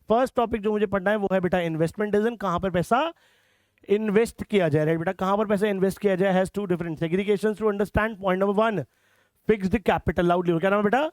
First topic जो मुझे पढ़ना है वो है बेटा इन्वेस्टमेंट डिसीजन, कहां पर पैसा इन्वेस्ट किया जाए, राइट बेटा, कहां पर पैसा इन्वेस्ट किया जाए has two different segregations to understand. Point number 1, fixed capital, loudly क्या नाम है बेटा,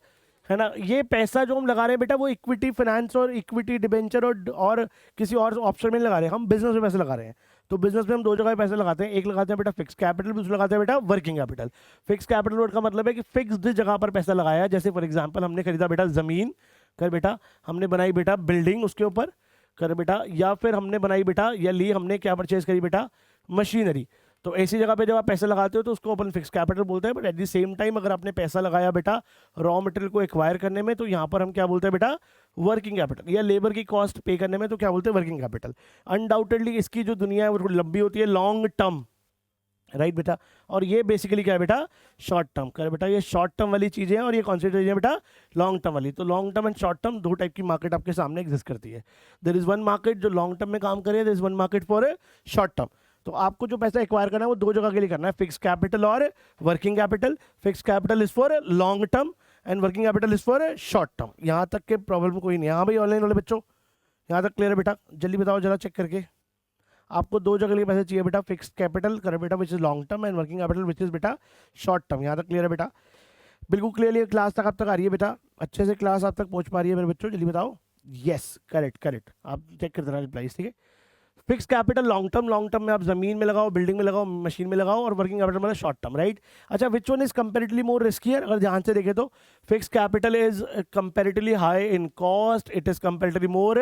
है ना, ये पैसा जो हम लगा रहे हैं बेटा वो इक्विटी फाइनेंस और इक्विटी डिबेंचर और किसी और ऑप्शन में नहीं लगा रहे हैं, हम बिजनेस में पैसे लगा रहे हैं। तो बिजनेस में हम दो जगह पैसे लगाते हैं, एक लगाते हैं बेटा फिक्स कैपिटल, दूसरा लगाते हैं बेटा working capital. Fix capital word का मतलब है कि फिक्स्ड जगह पर पैसा लगाया, जैसे फॉर एग्जांपल हमने खरीदा बेटा जमीन, कर बेटा हमने बनाई बेटा बिल्डिंग उसके ऊपर, कर बेटा, या फिर हमने बनाई बेटा या ली हमने क्या परचेज करी बेटा मशीनरी। तो ऐसी जगह पे जब आप पैसा लगाते हो तो उसको अपन फिक्स कैपिटल बोलते हैं। But at the same time अगर आपने पैसा लगाया बेटा रॉ मटेरियल को एक्वायर करने में, तो यहाँ पर हम क्या बोलते हैं बेटा वर्किंग कैपिटल, या लेबर की कॉस्ट पे करने में तो क्या बोलते हैं वर्किंग कैपिटल। अनडाउटेडली इसकी जो दुनिया है वो थोड़ी लंबी होती है, लॉन्ग टर्म, राइट बेटा, और ये बेसिकली क्या है बेटा शॉर्ट टर्म, कर बेटा ये शॉर्ट टर्म वाली चीजें हैं और ये कौन सी चीजें बेटा लॉन्ग टर्म वाली। तो long term and short term दो टाइप की मार्केट आपके सामने एग्जिस्ट करती है। देयर इज वन मार्केट जो लॉन्ग टर्म में काम करे, there is one market for short term. तो आपको जो पैसा एक्वायर करना है वो दो जगह के लिए करना है, फिक्स कैपिटल और working capital. Fix capital is for long term and working capital is for short term. यहाँ तक के प्रॉब्लम कोई नहीं है। हाँ भाई ऑनलाइन वाले बच्चों यहाँ तक क्लियर है बेटा, जल्दी बताओ जरा चेक करके। आपको दो जगह के लिए पैसे चाहिए बेटा, फिक्स कैपिटल कर बेटा which is long term and working capital which is बेटा शॉर्ट टर्म। यहाँ तक क्लियर है बेटा, बिल्कुल क्लियरली क्लास तक आप तक आ रही है बेटा, अच्छे से क्लास आप तक पहुंच पा रही है मेरे बच्चों, जल्दी बताओ। यस करेक्ट करेक्ट, आप चेक करते रहना रिप्लाईज, ठीक है। फिक्स कैपिटल लॉन्ग टर्म में आप जमीन में लगाओ, बिल्डिंग में लगाओ, मशीन में लगाओ, और वर्किंग कैपिटल मतलब शॉर्ट टर्म, राइट। अच्छा which one is comparatively more riskier, अगर ध्यान से देखें तो fix capital is comparatively high in cost, it is comparatively more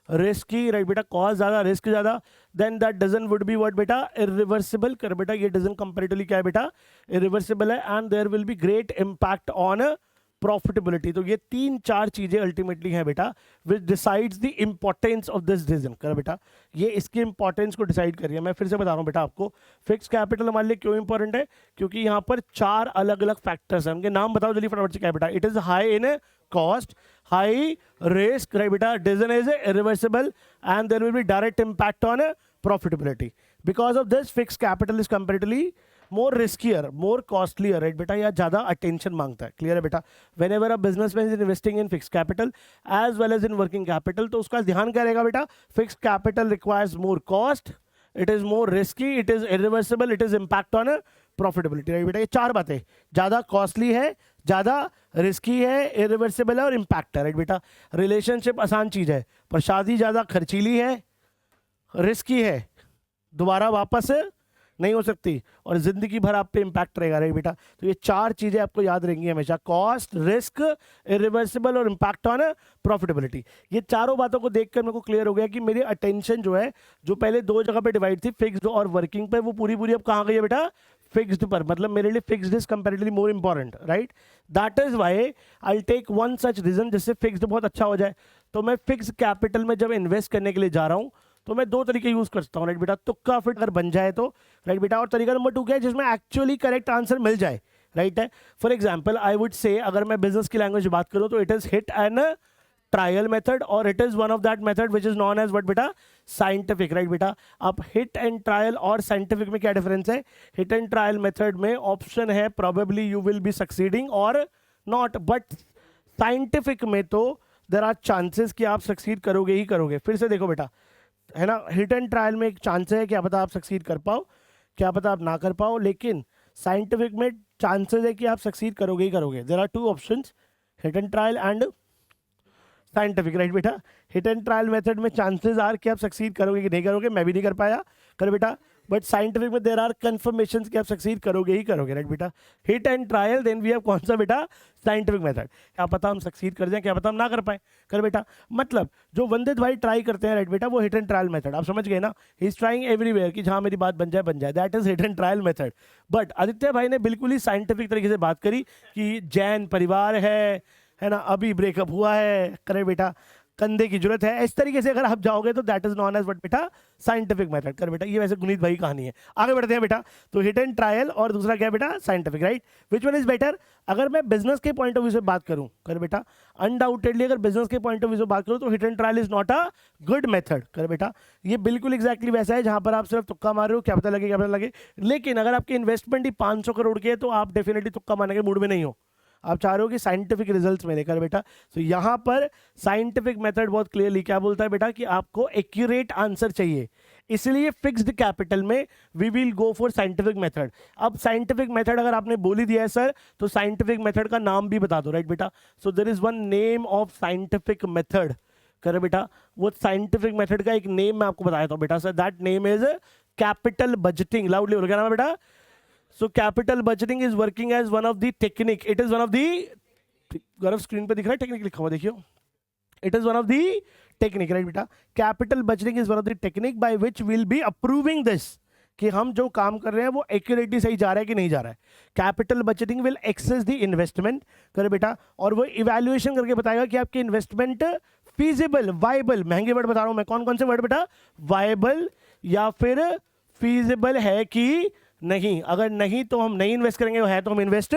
risky, right बेटा, कॉस्ट ज्यादा रिस्क ज्यादा। Then that doesn't would be what बेटा इरिवर्सिबल, कर बेटा ये डजन कंपेरेटिवली क्या है बेटा इरिवर्सिबल है, and there will be great impact on profitability. तो ये तीन चार चीजें अल्टीमेटली हैं बेटा which decides the importance of this decision, कर बेटा ये इसकी इंपॉर्टेंस को डिसाइड करिए। मैं फिर से बता रहा हूं बेटा आपको, फिक्स कैपिटल हमारे लिए क्यों इंपॉर्टेंट है, क्योंकि यहाँ पर चार अलग अलग फैक्टर्स हैं, उनके नाम बताओ जल्दी फटाफट से। क्या बेटा it is high in cost, high risk, right बेटा, decision is irreversible and there will be direct impact on profitability. Because of this fix capital is comparatively more riskier, more costlier, right बेटा, या ज्यादा attention मांगता है, clear है बेटा। Whenever a businessman is investing in fix capital as well as in working capital, तो उसका ध्यान क्या रहेगा बेटा, fix capital requires more cost, it is more risky, it is irreversible, it is impact on profitability, right बेटा। ये चार बातें, ज्यादा कॉस्टली है, ज्यादा रिस्की है, इरिवर्सिबल है और इम्पैक्ट है, राइट बेटा। रिलेशनशिप आसान चीज है, पर शादी ज्यादा खर्चीली है, रिस्की है, दोबारा वापस नहीं हो सकती, और जिंदगी भर आप पे इंपैक्ट रहेगा, राइट बेटा। तो ये चार चीजें आपको याद रहेंगी हमेशा, कॉस्ट, रिस्क, इरिवर्सिबल और इंपैक्ट ऑन प्रॉफिटेबिलिटी। ये चारों बातों को देखकर मेरे को क्लियर हो गया कि मेरी अटेंशन जो है, जो पहले दो जगह पे डिवाइड थी फिक्स्ड और वर्किंग पे, वो पूरी पूरी अब कहाँ गई है बेटा फिक्स्ड पर। मतलब मेरे लिए fixed is comparatively more important, right. That is why I take one such reason जिससे फिक्स्ड बहुत अच्छा हो जाए। तो मैं फिक्स कैपिटल में जब इन्वेस्ट करने के लिए जा रहा हूं तो मैं दो तरीके यूज करता हूँ, राइट बेटा, तुक्का फिट अगर बन जाए तो, राइट बेटा। और तरीका नंबर 2 क्या है, जिसमें एक्चुअली करेक्ट आंसर मिल जाए, राइट है। For example I would say, अगर मैं बिजनेस की लैंग्वेज बात करूँ तो it is hit and trial method, और it is one of that method which is known as what बेटा साइंटिफिक, राइट बेटा। अब हिट एंड ट्रायल और साइंटिफिक में क्या डिफरेंस है, हिट एंड ट्रायल मेथड में ऑप्शन है probably you will be succeeding और नॉट, बट साइंटिफिक में तो देयर आर चांसेस कि आप सक्सीड करोगे ही करोगे। फिर से देखो बेटा, है ना, हिट एंड ट्रायल में एक चांस है, क्या पता आप सक्सीड कर पाओ, क्या पता आप ना कर पाओ, लेकिन साइंटिफिक में चांसेस है कि आप सक्सीड करोगे ही करोगे। There are two options, hit and trial and scientific, right बेटा। हिट एंड ट्रायल मेथड में चांसेस आर कि आप सक्सीड करोगे कि नहीं करोगे, मैं भी नहीं कर पाया, कर बेटा। बट साइंटिफिक में देयर आर कंफर्मेशंस कि आप सक्सीड करोगे ही करोगे, राइट बेटा। Hit and trial, then we have कौन सा बेटा साइंटिफिक मेथड। क्या पता हम सक्सीड कर जाएं, क्या पता हम ना कर पाए, कर बेटा। मतलब जो वंदित भाई ट्राई करते हैं, राइट बेटा, वो हिट एंड ट्रायल मेथड, आप समझ गए ना। ही इज ट्राइंग एवरीवेयर कि जहां मेरी बात बन जाए, that is hit and trial method. But Aditya भाई ने बिल्कुल ही साइंटिफिक तरीके से बात करी कि जैन परिवार है ना, अभी ब्रेकअप हुआ है, करे बेटा, कंधे की जरूरत है, इस तरीके से अगर आप जाओगे तो that is known as what बेटा साइंटिफिक मेथड, कर बेटा। ये वैसे गुनीत भाई की कहानी है। आगे बढ़ते हैं बेटा, तो हिट एंड ट्रायल और दूसरा क्या बेटा scientific, right. Which one is better, अगर मैं बिजनेस के पॉइंट ऑफ व्यू से बात करूं, कर बेटा, अनडाउटेडली अगर बिजनेस के पॉइंट ऑफ व्यू से बात करूं तो hit and trial is not a good method, कर बेटा। ये बिल्कुल एग्जैक्टली वैसा है जहां पर आप सिर्फ तुक्का मार रहे हो, क्या पता लगे क्या पता लगे। लेकिन अगर आपकी इन्वेस्टमेंट ही 500 करोड़ की है तो आप डेफिनेटली तुक्का मारने के मूड में नहीं हो, आप चाह रहे हो कि साइंटिफिक रिजल्ट्स मिले कर बेटा। तो यहाँ पर साइंटिफिक मेथड बहुत क्लियरली क्या बोलता है बेटा कि आपको एक्यूरेट आंसर चाहिए, इसलिए फिक्स्ड कैपिटल में we will go for scientific method. अब साइंटिफिक मेथड अगर आपने बोल ही दिया है सर, तो साइंटिफिक मेथड का नाम भी बता दो, राइट बेटा। So there is one name of scientific method करे बेटा, वो साइंटिफिक मेथड का एक नेम मैं आपको बताया था बेटा sir, that name is capital budgeting. Loudly बोलो क्या नाम है बेटा। So capital budgeting is working as one of the technique, it is one of the, गर्व स्क्रीन पे दिख रहा है टेक्निक लिखा हुआ देखियो, it is one of the technique, right बेटा। Capital budgeting is one of the technique by which will be approving this, कि हम जो काम कर रहे हैं वो एक्यूरेटली सही जा रहा है कि नहीं जा रहा है। Capital budgeting will access the investment करे बेटा, और वो इवैल्यूएशन करके बताएगा कि आपकी इन्वेस्टमेंट फीजिबल, वाइबल, महंगे वर्ड बता रहा हूं मैं, कौन कौन से वर्ड बेटा, वाइबल या फिर फीजिबल है कि नहीं, अगर नहीं तो हम नहीं इन्वेस्ट करेंगे, है तो हम इन्वेस्ट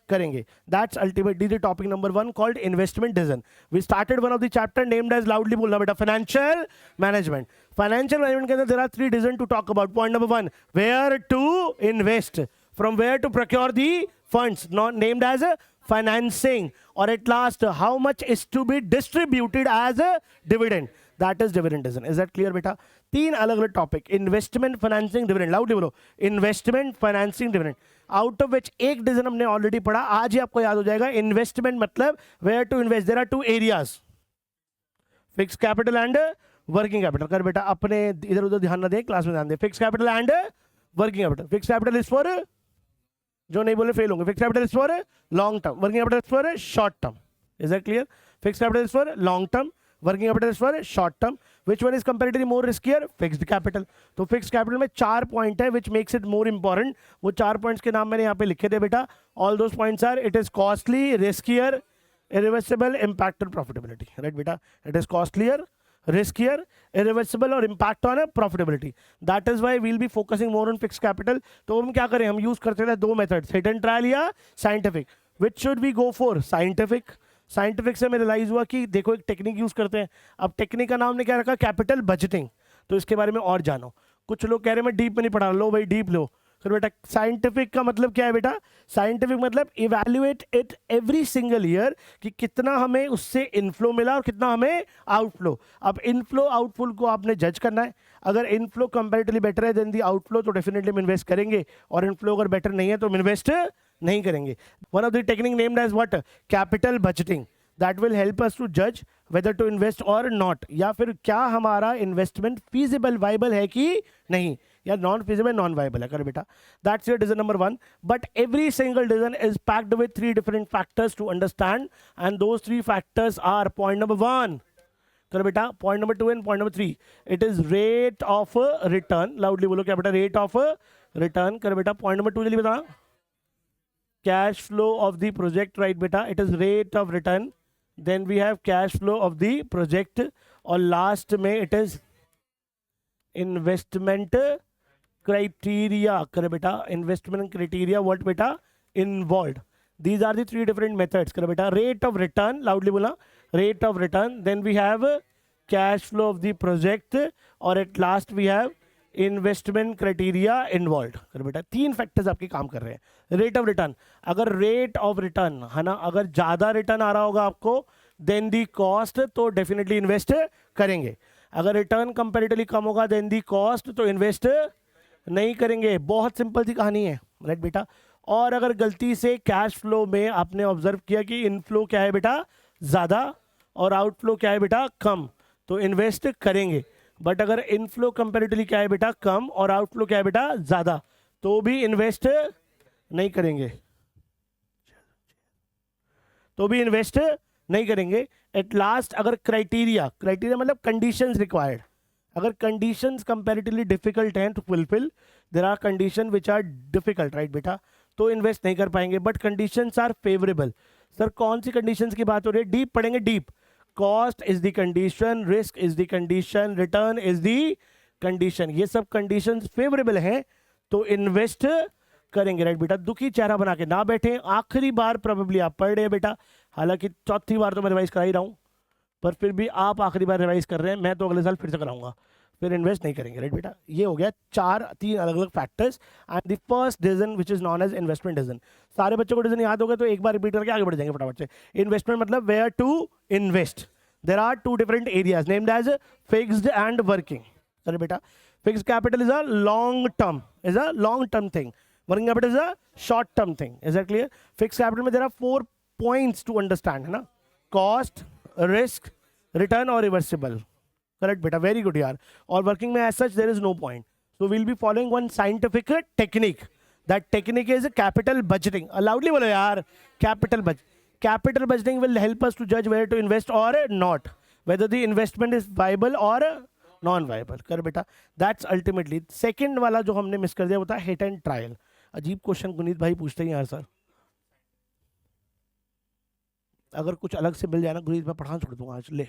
करेंगे। That's ultimately the topic number 1 called investment decision. We started one of the chapter named as, loudly बोलना बेटा, financial management. Financial management के अंदर there are 3 decisions to talk about. Point number 1, where to invest, from where to procure the funds, not named as financing, or at last how much is to be distributed as a dividend, that is dividend decision. Is that clear बेटा। 3 अलग अलग topic, investment, financing, dividend. Loudly बोलो, investment, financing, dividend, out of which एक decision हमने already पढ़ा, आज ही आपको याद हो जाएगा। इन्वेस्टमेंट मतलब where to invest, there are 2 areas, fix capital and working capital. कर बेटा अपने इधर उधर ध्यान ना दें, क्लास में ध्यान दें। Fix capital and working capital. Fix capital is for, जो नहीं बोले फेल होंगे, fix capital is for long term, working capital is for short term. Is that clear. Fix capital is for long term, working capital is for short term. Which one is comparatively more riskier, fixed capital. तो fixed capital में 4 point है which makes it more important. वो 4 points के नाम मैंने यहाँ पे लिखे थे बेटा। All those points are, it is costly, riskier, irreversible, impact on profitability, right बेटा। it is costlier, riskier, irreversible और impact on profitability. That is why we'll be focusing more on fixed capital. तो हम क्या करें, हम use करते थे 2 method, hit and trial या scientific. Which should we go for, scientific. Scientific से मैं रियलाइज हुआ कि देखो एक टेक्निक यूज करते हैं, अब टेक्निक का नाम ने क्या रखा, कैपिटल बजटिंग। तो इसके बारे में और जानो। कुछ लोग कह रहे हैं मैं डीप में नहीं पढ़ा, लो भाई डीप लो। फिर बेटा साइंटिफिक का मतलब क्या है बेटा, साइंटिफिक मतलब evaluate it every single year, कि कितना हमें उससे इनफ्लो मिला और कितना हमें आउटफ्लो। अब इनफ्लो आउटफ्लो को आपने जज करना है। अगर इनफ्लो कंपैरेटिवली बेटर है देन दी आउटफ्लो, तो डेफिनेटली हम इन्वेस्ट करेंगे, और इनफ्लो अगर बेटर नहीं है तो हम इन्वेस्ट नहीं करेंगे। One of the technique named as what, capital budgeting, that will help us to जज वेदर टू इन्वेस्ट और नॉट, या फिर क्या हमारा इन्वेस्टमेंट फीजिबल, वाइबल है कि नहीं, या नॉन फिजिबल, नॉन वाइबल है। कर बेटा, that's your decision number 1। But every single decision is packed with 3 different factors to understand, and those 3 factors are, point number 1 कर बेटा, point number 2 and point number 3, it is rate of return. Loudly बोलो क्या बेटा, rate of return. कर बेटा point number 2 जल्दी बताना, cash flow of the project, right बेटा, it is rate of return. Then we have cash flow of the project, और last में इट इज इन्वेस्टमेंट क्राइटेरिया। कर बेटा, इन्वेस्टमेंट क्राइटेरिया व्हाट बेटा, involved. These are the 3 different methods। कर बेटा, rate of return, loudly बोला, rate of return, then we have cash flow of the project, और at last we have investment criteria involved। कर बेटा 3 factors आपके काम कर रहे हैं। रेट ऑफ रिटर्न, अगर रेट ऑफ रिटर्न है ना, अगर ज्यादा रिटर्न आ रहा होगा आपको देन दी कॉस्ट, तो डेफिनेटली इन्वेस्ट करेंगे। अगर रिटर्न कंपेरेटिवली कम होगा देन दी कॉस्ट, तो इन्वेस्ट नहीं करेंगे। बहुत सिंपल सी कहानी है, राइट बेटा। और अगर गलती से कैश फ्लो में आपने ऑब्जर्व किया कि इनफ्लो क्या है बेटा ज़्यादा और आउटफ्लो क्या है बेटा कम, तो इन्वेस्ट करेंगे। बट अगर इनफ्लो कंपेरेटिवली क्या है बेटा कम और आउटफ्लो क्या है बेटा ज़्यादा, तो भी इन्वेस्ट नहीं करेंगे, तो भी इन्वेस्ट नहीं करेंगे। एट लास्ट अगर क्राइटेरिया मतलब कंडीशंस रिक्वायर्ड, अगर कंडीशंस कंपैरेटिवली डिफिकल्ट हैं to fulfil, there are condition which are difficult, right बेटा, तो इन्वेस्ट नहीं कर पाएंगे। But conditions are favourable. Sir कौन सी कंडीशंस की बात हो रही है, डीप पढ़ेंगे, deep. Cost is the condition, risk is the condition, return is the condition, ये सब कंडीशंस फेवरेबल हैं तो इन्वेस्ट करेंगे, राइट बेटा। दुखी चेहरा बना के ना बैठे, आखिरी बार प्रोबेबली आप पढ़ रहे हैं बेटा, हालांकि चौथी बार तो मैं रिवाइज करा ही रहा हूं, पर फिर भी आप आखिरी बार रिवाइज कर रहे हैं, मैं तो अगले साल फिर से कराऊंगा। फिर इन्वेस्ट नहीं करेंगे, राइट बेटा। ये हो गया तीन अलग अलग factors and the first decision which is known as investment decision. सारे बच्चों को डिसीजन याद हो गया तो एक बार रिपीट करके आगे बढ़ जाएंगे फटाफट से। इन्वेस्टमेंट मतलब where to invest, there are two different areas named as fixed and working. अरे बेटा fixed capital is a long term thing, working capital is a short term thing. Is that clear? Fixed capital में there are 4 points to understand, है ना, cost, risk, return और reversible. Correct बेटा, very good यार। और working में as such there is no point, so we'll be following one scientific technique, that technique is capital budgeting. Loudly बोलो यार, capital budgeting will help us to judge whether to invest or not, whether the investment is viable or non viable. कर बेटा, that's ultimately. Second वाला जो हमने miss कर दिया वो था हिट एंड ट्रायल। अजीब क्वेश्चन गुनीत भाई पूछते हैं यार सर, अगर कुछ अलग से मिल जाए ना गुनीत, मैं पढ़ाना छोड़ दूंगा आज। ले